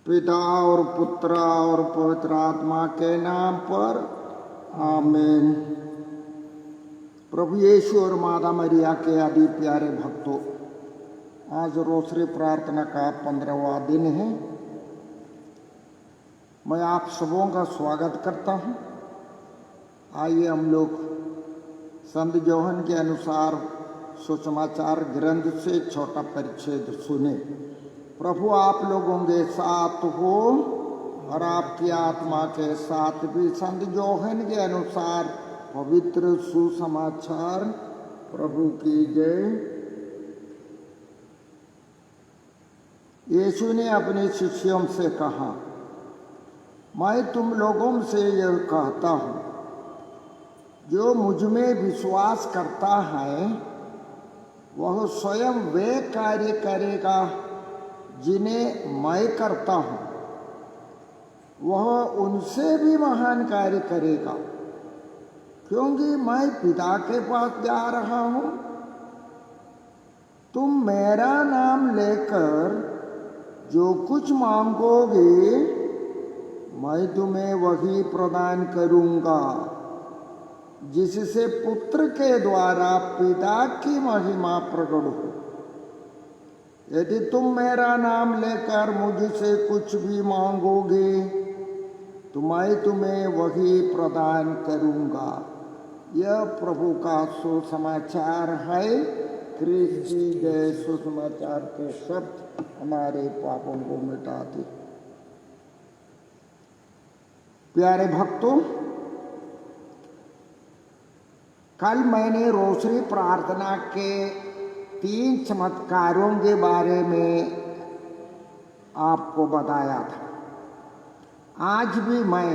पिता और पुत्र और पवित्र आत्मा के नाम पर आमीन। प्रभु यीशु और माता मरिया के आदि प्यारे भक्तों, आज रोसरी प्रार्थना का 15वां दिन है। मैं आप सबों का स्वागत करता हूँ। आइए हम लोग संत जोहन के अनुसार सुसमाचार ग्रंथ से छोटा परिच्छेद सुने। प्रभु आप लोगों के साथ हो और आपकी आत्मा के साथ भी। संत जोहन के अनुसार पवित्र सुसमाचार। प्रभु की जय। यीशु ने अपने शिष्यों से कहा, मैं तुम लोगों से यह कहता हूँ, जो मुझ में विश्वास करता है वह स्वयं वे कार्य करेगा जिन्हें मैं करता हूँ, वह उनसे भी महान कार्य करेगा, क्योंकि मैं पिता के पास जा रहा हूँ। तुम मेरा नाम लेकर जो कुछ मांगोगे मैं तुम्हें वही प्रदान करूँगा, जिससे पुत्र के द्वारा पिता की महिमा प्रकट हो। यदि तुम मेरा नाम लेकर मुझसे कुछ भी मांगोगे तो मैं तुम्हें वही प्रदान करूँगा। यह प्रभु का सुसमाचार है। क्रिस्त की जय। सुसमाचार के शब्द हमारे पापों को मिटाते। प्यारे भक्तों, कल मैंने रोसरी प्रार्थना के 3 चमत्कारों के बारे में आपको बताया था। आज भी मैं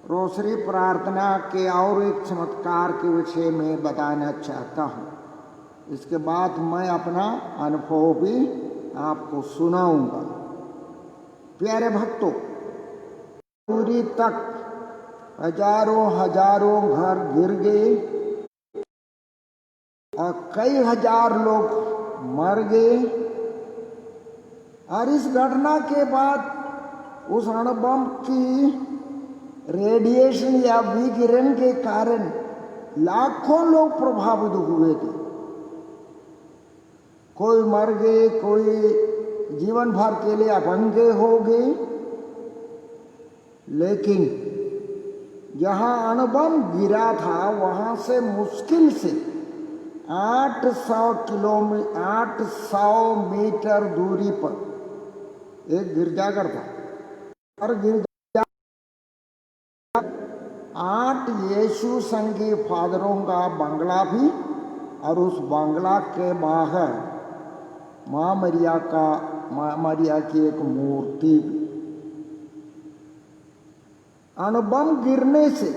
रोसरी प्रार्थना के और एक चमत्कार के विषय में बताना चाहता हूँ। इसके बाद मैं अपना अनुभव भी आपको सुनाऊंगा। प्यारे भक्तों, दूरी तक हजारों घर गिर गए और कई हजार लोग मर गए। और इस घटना के बाद उस अणुबम की रेडिएशन या विकिरण के कारण लाखों लोग प्रभावित हुए थे। कोई मर गए, कोई जीवन भर के लिए अपंगे हो गए। लेकिन जहां अणुबम गिरा था वहां से मुश्किल से 800 मीटर दूरी पर एक गिरजाघर था। और गिरजा 8 यीशु संगी फादरों का बंगला भी, और उस बंगला के बाहर माँ मरिया की एक मूर्ति भी। अणुबम गिरने से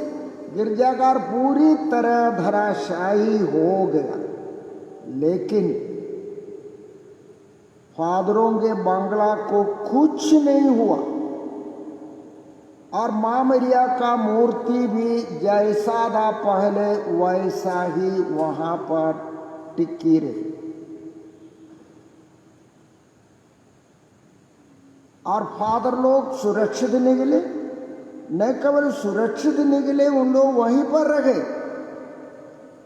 गिरजाघर पूरी तरह धराशायी हो गया, लेकिन फादरों के बंगला को कुछ नहीं हुआ। और माँ मरिया का मूर्ति भी जैसा था पहले वैसा ही वहां पर टिकी रही। और फादर लोग सुरक्षित निकले। न केवल सुरक्षित निकले, उन लोग वहीं पर रहे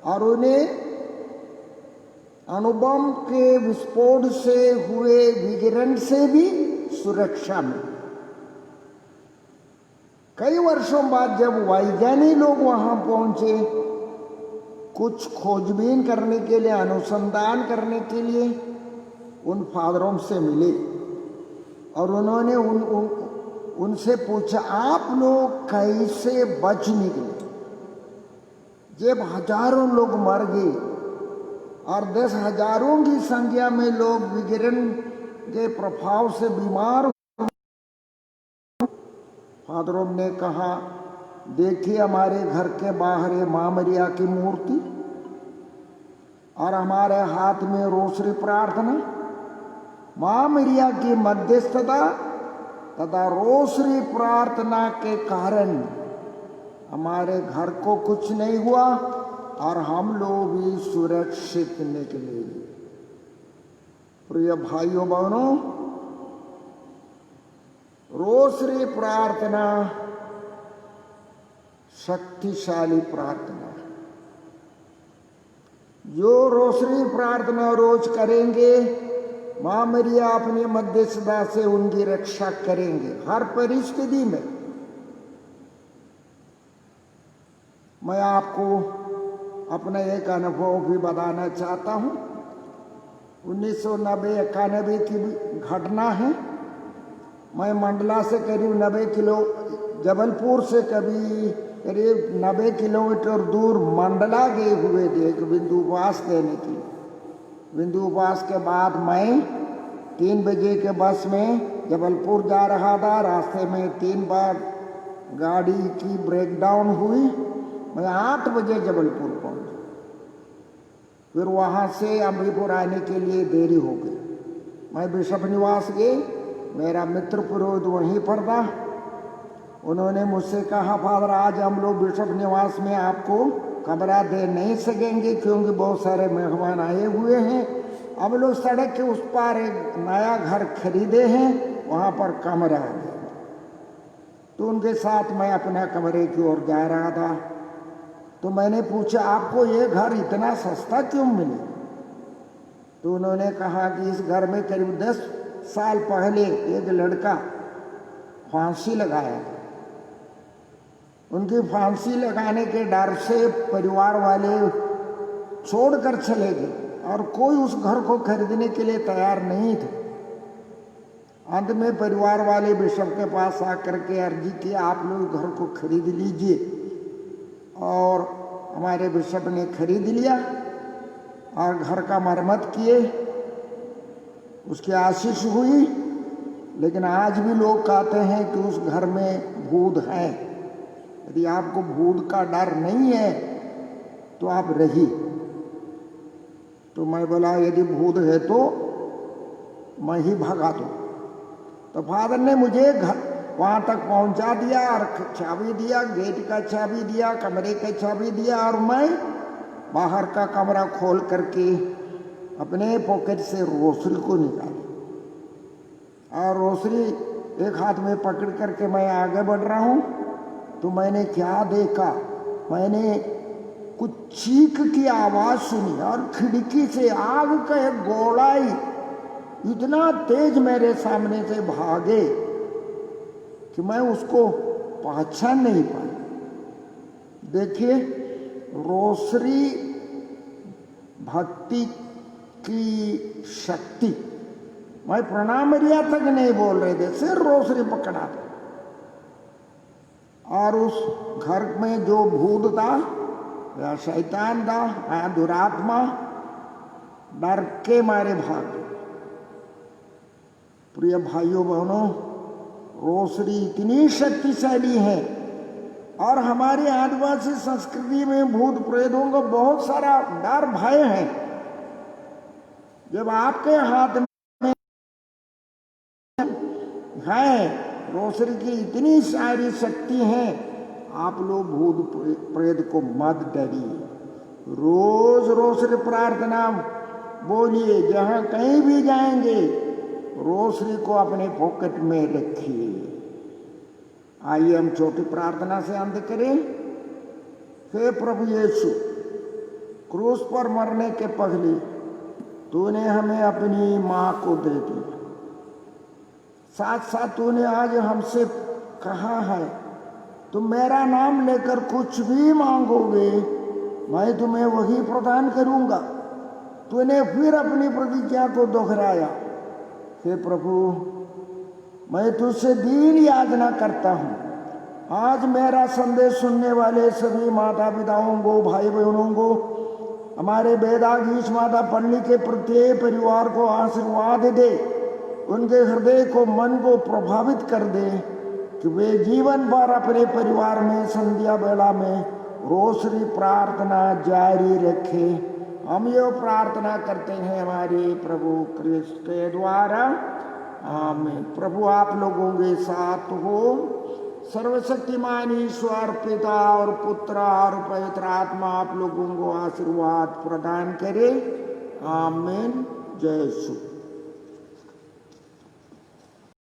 और उन्हें अणुबम के विस्फोट से हुए विकिरण से भी सुरक्षा मिली। कई वर्षों बाद जब वैज्ञानिक लोग वहां पहुंचे, कुछ खोजबीन करने के लिए, अनुसंधान करने के लिए उन फादरों से मिले और उन्होंने उनसे पूछा, आप लोग कैसे बच निकले जब हजारों लोग मर गए और 10,000 की संख्या में लोग विकिरण के प्रभाव से बीमार हुए? फादरों ने कहा, देखिए हमारे घर के बाहर है माँ मरिया की मूर्ति और हमारे हाथ में रोसरी प्रार्थना। माँ मरिया की मध्यस्थता तथा रोसरी प्रार्थना के कारण हमारे घर को कुछ नहीं हुआ और हम लोग भी सुरक्षित निकले। प्रिय भाइयों बहनों, रोसरी प्रार्थना शक्तिशाली प्रार्थना है। जो रोसरी प्रार्थना रोज करेंगे, मां मरिया अपनी मध्यस्थता से उनकी रक्षा करेंगे हर परिस्थिति में। मैं आपको अपना एक अनुभव भी बताना चाहता हूं। 1990-91 की घटना है। मैं मंडला से करीब 90 किलो, जबलपुर से करीब 90 किलोमीटर दूर मंडला गए हुए थे एक बिंदु उपवास देने के लिए। बिंदु उपवास के बाद मैं 3 बजे के बस में जबलपुर जा रहा था। रास्ते में 3 बार गाड़ी की ब्रेकडाउन हुई। मैं 8 बजे जबलपुर पहुंचा। फिर वहां से अम्बिपुर आने के लिए देरी हो गई। मैं बिशप निवास गए। मेरा मित्र पुरोहित वहीं पर था। उन्होंने मुझसे कहा, फादर आज हम लोग बिशप निवास में आपको कमरा दे नहीं सकेंगे क्योंकि बहुत सारे मेहमान आए हुए हैं। अब लोग सड़क के उस पार एक नया घर खरीदे हैं, वहां पर कमरा है। तो उनके साथ मैं अपना कमरे की ओर जा रहा था। तो मैंने पूछा, आपको ये घर इतना सस्ता क्यों मिले? तो उन्होंने कहा कि इस घर में करीब 10 साल पहले एक लड़का फांसी लगाया। उनकी फांसी लगाने के डर से परिवार वाले छोड़कर चले गए और कोई उस घर को खरीदने के लिए तैयार नहीं थे। अंत में परिवार वाले बिशप के पास आकर के अर्जी की, आप लोग घर को खरीद लीजिए। और हमारे बिशप ने खरीद लिया और घर का मरम्मत किए। उसकी आशीष हुई। लेकिन आज भी लोग कहते हैं कि उस घर में भूत है। यदि आपको भूत का डर नहीं है तो आप रहिए। तो मैं बोला, यदि भूत है तो मैं ही भगा दूं। तो फादर ने मुझे घर वहां तक पहुंचा दिया और चाबी दिया, गेट का चाबी दिया, कमरे का चाबी दिया। और मैं बाहर का कमरा खोल करके अपने पॉकेट से रोसरी को निकाली और रोसरी एक हाथ में पकड़ करके मैं आगे बढ़ रहा हूं। तो मैंने क्या देखा, मैंने कुछ चीख की आवाज सुनी और खिड़की से आग का एक गोला इतना तेज मेरे सामने से भागे कि मैं उसको पहचान नहीं पाया। देखिए, रोसरी भक्ति की शक्ति। मैं प्रणाम मरिया तक नहीं बोल रहे थे, सिर्फ रोसरी पकड़ा था। और उस घर में जो भूत था या शैतान था या दुरात्मा, डर के मारे भाग गए। प्रिय भाइयों बहनों, रोसरी इतनी शक्तिशाली है। और हमारी आदिवासी संस्कृति में भूत प्रेतों का बहुत सारा डर भय है। जब आपके हाथ में है रोसरी की इतनी सारी शक्ति है, आप लोग भूत प्रेत को मत डरिए। रोज रोसरी प्रार्थना बोलिए। जहां कहीं भी जाएंगे रोसरी को अपने पॉकेट में रखिए। आइए हम छोटी प्रार्थना से अंत करें। हे प्रभु यीशु, क्रूस पर मरने के पहले तूने हमें अपनी मां को दे दिया। साथ साथ तूने आज हमसे कहा है, तुम मेरा नाम लेकर कुछ भी मांगोगे मैं तुम्हें वही प्रदान करूंगा। तूने फिर अपनी प्रतिज्ञा को दोहराया। हे प्रभु, मैं तुझसे दीन याचना करता हूं। आज मेरा संदेश सुनने वाले सभी माता पिताओं को, भाई बहनों को, हमारे बेदागीश माता पन्नी के प्रत्येक परिवार को आशीर्वाद दे। उनके हृदय को, मन को प्रभावित कर दे कि वे जीवन भर अपने परिवार में संध्या बेला में रोसरी प्रार्थना जारी रखें। हम ये प्रार्थना करते हैं हमारे प्रभु क्रिस्त के द्वारा, आमीन। प्रभु आप लोगों के साथ हो। सर्वशक्तिमान ईश्वर पिता और पुत्र और पवित्र आत्मा आप लोगों को आशीर्वाद प्रदान करे, आमीन। जय यीशु।